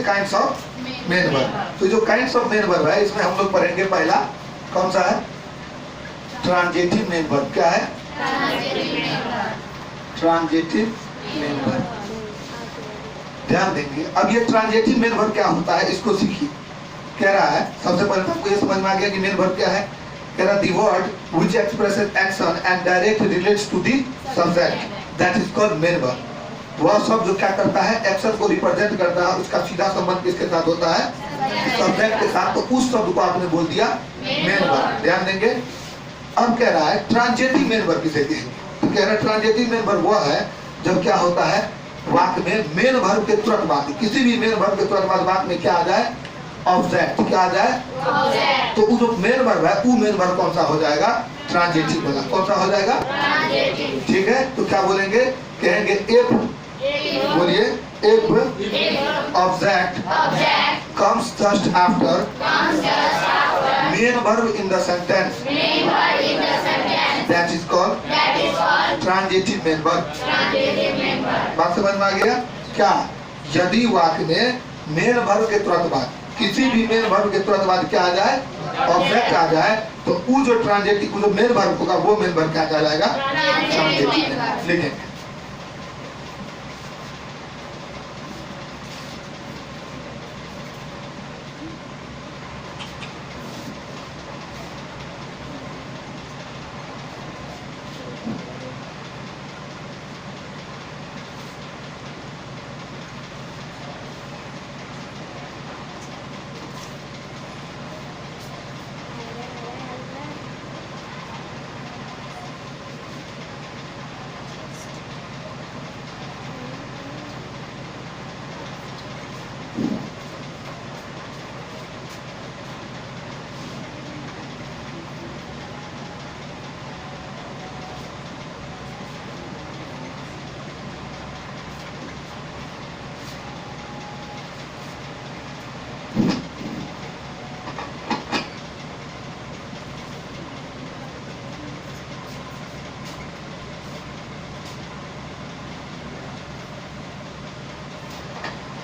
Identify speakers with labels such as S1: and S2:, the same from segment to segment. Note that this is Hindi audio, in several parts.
S1: Kinds of main verb. तो जो काइंड्स ऑफ मेन वर्ब है इसमें हम लोग पढ़ेंगे पहला कौन सा है? Transitive main verb. क्या है? Transitive main verb. ध्यान देंगे। अब ये ट्रांजिटिव मेन वर्ब क्या होता है इसको सीखिए। कह रहा है सबसे पहले आपको ये समझ में आ गया कि मेन वर्ब क्या है। कह रहा the word which expresses action and direct relates to the subject that is called main verb. वह शब्द जो क्या करता है? एक्शन को रिप्रेजेंट करता है, उसका सीधा संबंध किसके साथ होता है? सब्जेक्ट के साथ। तो उस शब्द को आपने बोल दिया मेन वर्ब। ध्यान देंगे। अब कह रहा है ट्रांजिटिव मेन वर्ब किसे कहेंगे? तो कह रहा है ट्रांजिटिव मेन वर्ब वह है जब क्या होता है वाक्य में मेन वर्ब के तुरंत बाद, किसी भी मेन वर्ब के तुरंत बाद वाक्य में क्या आ जाए? ऑब्जेक्ट। क्या आ जाए? ऑब्जेक्ट। तो जो मेन वर्ब है वो मेन वर्ब कौन सा हो जाएगा? ट्रांजिटिव वाला। कौन सा हो जाएगा? ट्रांजिटिव। ठीक है। तो क्या बोलेंगे? कहेंगे इफ, बोलिए, if object comes just after main verb in the sentence that is called transitive main verb। बात समझ में आ गया क्या? यदि वाक्य में मेन वर्ब के तुरंत बाद, किसी भी मेन वर्ब के तुरंत बाद क्या आ जाए? ऑब्जेक्ट आ जाए, तो वो जो ट्रांजिटिव जो मेन वर्ब होगा वो मेन वर्ब क्या कहलाएगा? ट्रांजिटिव। लिखेंगे।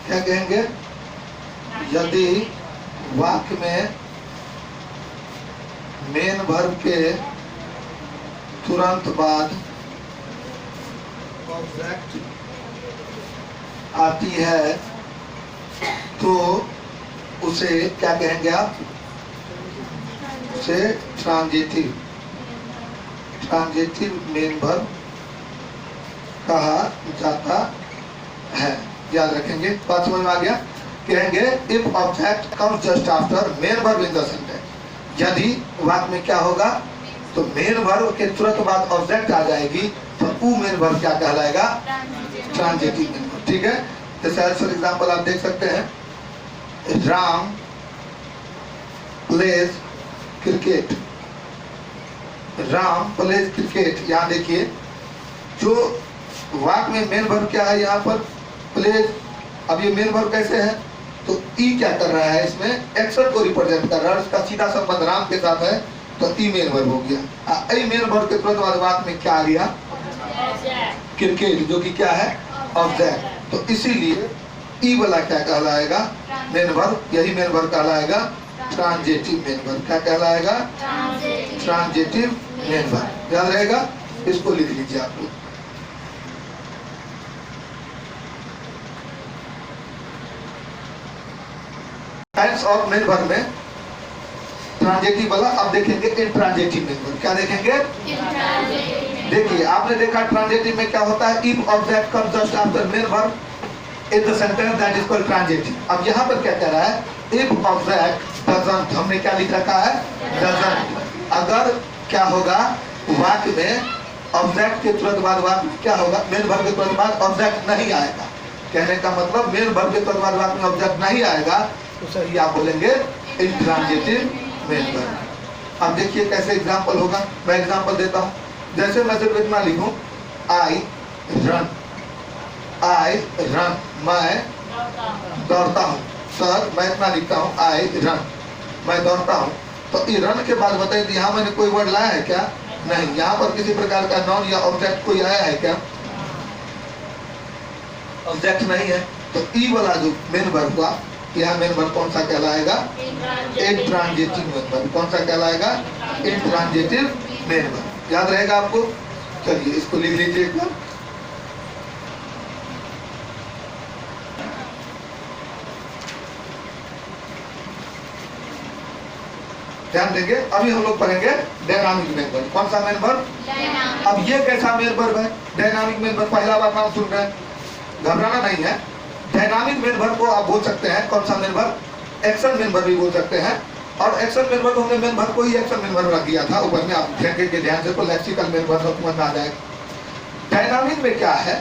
S1: क्या कहेंगे? यदि वाक्य में मेन वर्ब के तुरंत बाद ऑब्जेक्ट आती है तो उसे क्या कहेंगे आप? उसे ट्रांजिटिव मेन वर्ब कहा जाता है। याद रखेंगे। बात समझ में आ गया? कहेंगे if object comes just after main verb in the sentence. यदि वाक्य में क्या होगा? तो मेन वर्ब के तुरंत बाद ऑब्जेक्ट आ जाएगी तो वो मेन वर्ब क्या कहलाएगा? Transitive main verb. ठीक है। जैसे फॉर एग्जांपल आप देख सकते हैं Ram pledge cricket. Ram pledge cricket. यहाँ देखिए जो वाक्य में मेन वर्ब क्या है यहाँ पर? प्लेज। अब ये मेन वर्ब कैसे है? तो ई क्या कर रहा है इसमें? एक्शन को रिप्रेजेंट कर रहा है, उसका सीधा संबंध राम के साथ है तो ई मेन वर्ब हो गया। ई मेन वर्ब के तुरंत बाद वाक्य में क्या आ गया? क्रिकेट, जो कि क्या है? ऑब्जेक्ट। तो इसीलिए ई वाला क्या कहलाएगा? Main verb. यही मेन वर्ब कहलाएगा ट्रांजिटिव मेन वर्ब। क्या कहलाएगा? Transitive main verb. याद रहेगा? इसको लिख लीजिए आप लोग। टाइप्स ऑफ मेन वर्ब में ट्रांजिटिव वाला अब देखेंगे इंट्रांजिटिव मेन वर्ब। क्या देखेंगे? देखिए आपने देखा ट्रांजिटिव में क्या होता है? If object comes just after main verb in the sentence that is called transitive. अब यहाँ पर क्या कह रहा है? इफ ऑब्जेक्ट डजंट, हमने क्या लिख रखा है? डजंट। अगर क्या होगा वाक्य में ऑब्जेक्ट के तुरंत बाद वाक्य क्या होगा? मेन वर्ब के तुरंत बाद ऑब्जेक्ट नहीं आएगा। कहने का मतलब मेन वर्ब के तुरंत बाद वाक्य में ऑब्जेक्ट नहीं आएगा तो सही आप बोलेंगे इंट्रांजिटिव मेन वर्ब। अब देखिए कैसे एग्जांपल होगा। मैं एग्जांपल देता हूँ। जैसे मैं सिर्फ इतना लिखूं आई रन, मैं दौड़ता हूँ। सर मैं इतना लिखता हूँ आई रन, मैं दौड़ता हूँ। तो ये रन के बाद बताइए यहाँ मैंने कोई वर्ड लाया है क्या? नहीं। यहाँ पर किसी प्रकार का नॉन या ऑब्जेक्ट कोई आया है क्या? ऑब्जेक्ट नहीं है। तो ई वाला जो मेन वर्ब हुआ यह मेन वर्ब कौन सा कहलाएगा? Intransitive main verb. कौन सा कहलाएगा? Intransitive main verb. याद रहेगा आपको? चलिए इसको लिख लीजिए एक बार। ध्यान देंगे। अभी हम लोग पढ़ेंगे डायनामिक मेन वर्ब। कौन सा मेन वर्ब? अब ये कैसा मेन वर्ब है? डायनामिक मेन वर्ब, पहला बार नाम सुन रहे हैं, घबराना नहीं है। डायनामिक मेन वर्ब को आप बोल सकते हैं कौन सा main verb? Action main verb भी बोल सकते हैं। और एक्शन मेन वर्ब हमने मेन वर्ब को ही एक्शन मेन वर्ब रख दिया था ऊपर में, आप देखेंगे ध्यान से तो लेक्सिकल मेन वर्ब समझ में आ जाएगा। डायनामिक में क्या है?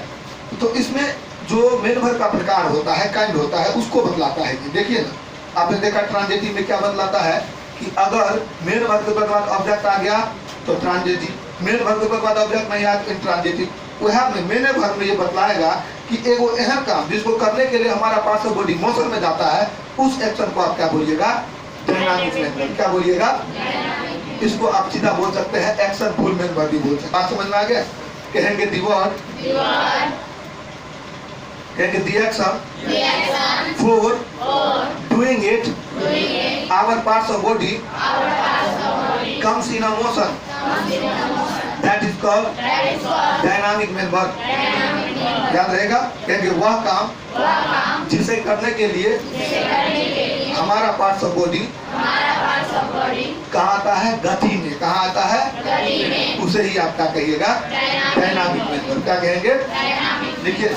S1: तो इसमें जो मेन वर्ब का प्रकार होता है, काइंड होता है, उसको बतलाता है। देखिए ना, आपने देखा ट्रांजिटिव में क्या बतलाता है कि अगर मेन वर्ब के बाद ऑब्जेक्ट आ गया तो ट्रांजिटिव, मेन वर्ब के बाद ऑब्जेक्ट नहीं आया तो इंट्रांजिटिव। वह मेन वर्ब में ये बतलाएगा कि एगो अहम काम जिसको करने के लिए हमारा पार्ट ऑफ बॉडी मोशन में जाता है, उस एक्शन को आप क्या बोलिएगा? Dynamic main verb. क्या बोलिएगा? इसको आप सीधा बोल सकते हैं एक्शन फुल मेन वर्ब भी बोल सकते हैं। बात समझ में आ गया? कहेंगे दी वर्ब, कहेंगे दी action for doing it our parts of body comes in a motion, that is called dynamic main verb। याद रहेगा? क्योंकि वह काम जिसे करने के लिए हमारा पार्ट्स ऑफ बॉडी कहाँ आता है? गति में। कहाँ आता है? उसे ही आप क्या कहिएगा? Dynamic main verb. क्या कहेंगे? लिखिए।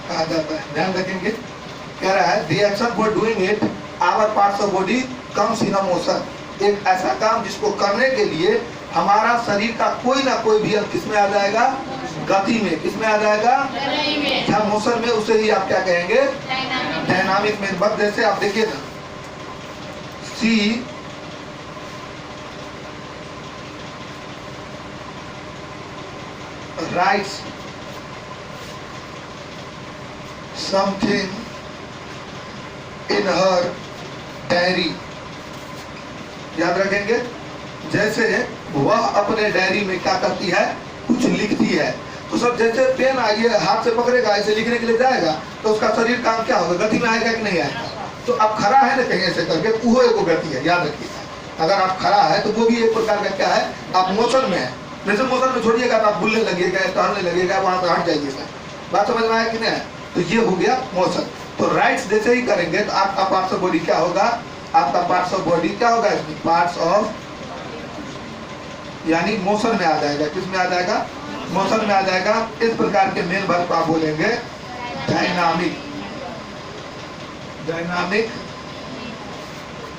S1: कहा जाता है, ध्यान रखेंगे। कह रहा है the action for doing it our parts of body comes in a motion। एक ऐसा काम जिसको करने के लिए हमारा शरीर का कोई ना कोई भी अंग किसमें आ जाएगा? गति में। किसमें आ जाएगा? क्या मोशन में। उसे ही आप क्या कहेंगे? Dynamic main verb. जैसे आप देखिए ना, सी rights something in her diary। याद रखेंगे? जैसे वह अपने डायरी में क्या करती है? कुछ लिखती है। तो सब जैसे पेन आइए हाथ से पकड़ेगा, ऐसे लिखने के लिए जाएगा तो उसका शरीर काम क्या होगा? गति में आएगा कि नहीं आएगा? तो अब खड़ा है ना कहीं ऐसे करके, वो एक गति है। याद रखिए, अगर आप खड़ा है तो वो भी एक प्रकार का क्या है? आप मोशन में है। जैसे मोशन में छोड़िएगा तो आप बुलने लगेगा, टहलने लगेगा, वहां से हट जाइएगा। बात समझ में आया कि नहीं? तो ये हो गया मोशन। तो राइट्स जैसे ही करेंगे तो आपका पार्ट्स ऑफ बॉडी क्या होगा? आपका पार्ट्स ऑफ बॉडी क्या होगा? इसमें पार्ट्स ऑफ यानी मोशन में आ जाएगा। किस में आ जाएगा? मोशन में आ जाएगा। इस प्रकार के मेन वर्ब आप बोलेंगे डायनामिक, डायनामिक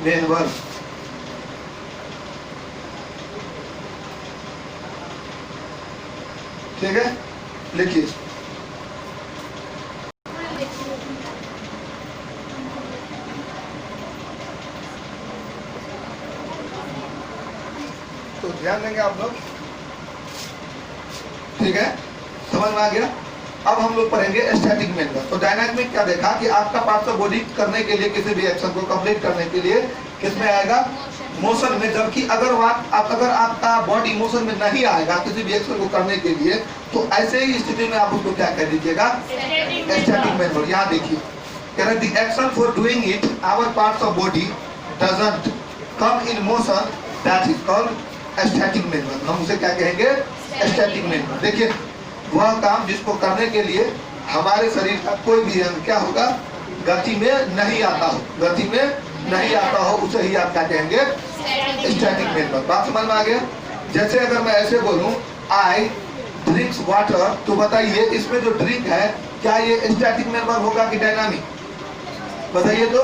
S1: मेन वर्ब। ठीक है, लिखिए। तो ध्यान देंगे आप लोग। ठीक है, समझ में आ गया? अब हम लोग पढ़ेंगे स्टैटिक मेन वर्ब। तो डायनामिक में क्या देखा कि आपका पार्ट्स ऑफ बॉडी करने के लिए, किसी भी एक्शन को कंप्लीट करने के लिए किसमें आएगा? मोशन में, जबकि अगर आपका बॉडी मोशन में नहीं आएगा किसी भी एक्शन को करने के लिए, तो ऐसे ही स्थिति में आप उसको क्या कह दीजिएगा, स्टैटिक मेंबर। यहाँ देखिए कह रहे the action for doing it our parts of body doesn't come in motion that is called static member. हम उसे क्या कहेंगे, स्टैटिक मेंबर। देखिए वह काम जिसको करने के लिए हमारे शरीर का कोई भी अंग क्या होगा, गति में नहीं आता हो, गति में नहीं आता हो, उसे ही आप क्या कहेंगे, स्टैटिक मेंबर। बात समझ में आ गया। जैसे अगर मैं ऐसे बोलूं आई ड्रिंक्स वाटर, तो बताइए इसमें जो ड्रिंक है क्या ये स्टैटिक मेंबर होगा कि डायनामिक, बताइए तो।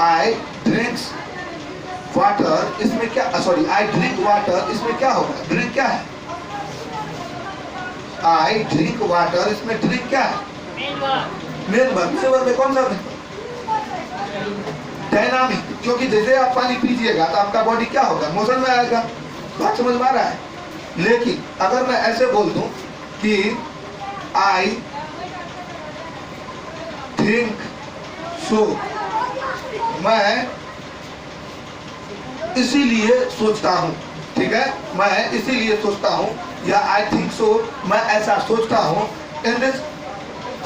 S1: आई ड्रिंक्स वाटर, इसमें क्या, सॉरी आई ड्रिंक वाटर, इसमें क्या होगा, ड्रिंक क्या है, आई ड्रिंक वाटर, इसमें ड्रिंक क्या है, मेंबर। मेंबर में कौन सा मेंबर, डायनामिक, क्योंकि जैसे आप पानी पीजिएगा तो आपका बॉडी क्या होगा, मोशन में आएगा। बात समझ में आ रहा है। लेकिन अगर मैं ऐसे बोल दूं कि आई थिंक सो, मैं इसीलिए सोचता हूं, ठीक है, मैं इसीलिए सोचता हूं, या आई थिंक सो, मैं ऐसा सोचता हूं। In this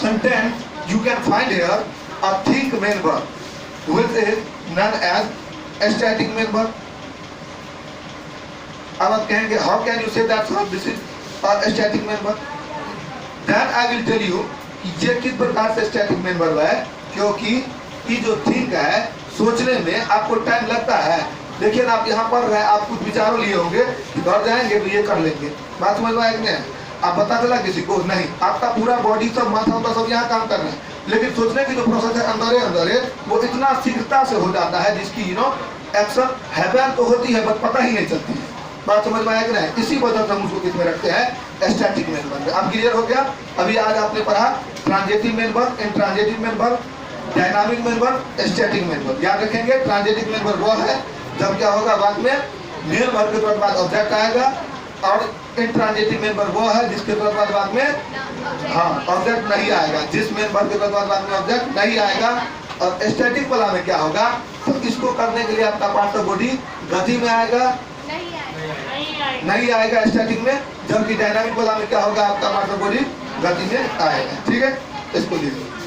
S1: sentence you can find here a think member which is known as static member. अब आप कहेंगे how can you say that sir, this is a static member? Then I will tell you कि ये किस प्रकार से static member है, क्योंकि ये जो think है, सोचने में आपको टाइम लगता है। लेकिन आप यहाँ पढ़ रहे हैं, आप कुछ विचारों लिए होंगे कि घर जाएंगे तो ये कर लेंगे। बात समझ में आएगी नहीं, आप पता चला किसी को नहीं, आपका पूरा बॉडी सब माथा होता सब यहाँ काम कर रहे हैं, लेकिन सोचने की जो प्रोसेस है अंदर है वो इतना शीघ्रता से हो जाता है जिसकी एक्शन हैपन तो होती है बट पता ही नहीं चलती है। बात समझ में आया कि नहीं। इसी वजह से हम उसको किसमें रखते हैं, स्टैटिक मेंबर। अब क्लियर हो गया। अभी आज आपने पढ़ा transitive member, intransitive member, dynamic member, static member. याद रखेंगे ट्रांजिटिव मेंबर वो है जब क्या होगा, बाद में मेन वर्ब के तुरंत बाद ऑब्जेक्ट आएगा, और इंट्रांजिटिव मेंबर वो है जिसके तुरंत बाद में ऑब्जेक्ट नहीं आएगा, जिस मेन वर्ब के तुरंत बाद में ऑब्जेक्ट नहीं आएगा। और स्टैटिक वाला में क्या होगा, तो इसको करने के लिए आपका पार्ट ऑफ बॉडी गति में आएगा, नहीं आएगा स्टैटिक में, जबकि डायनामिक वाला में क्या होगा, आपका पार्ट ऑफ बॉडी गति में आएगा। ठीक है, इसको लीजिए।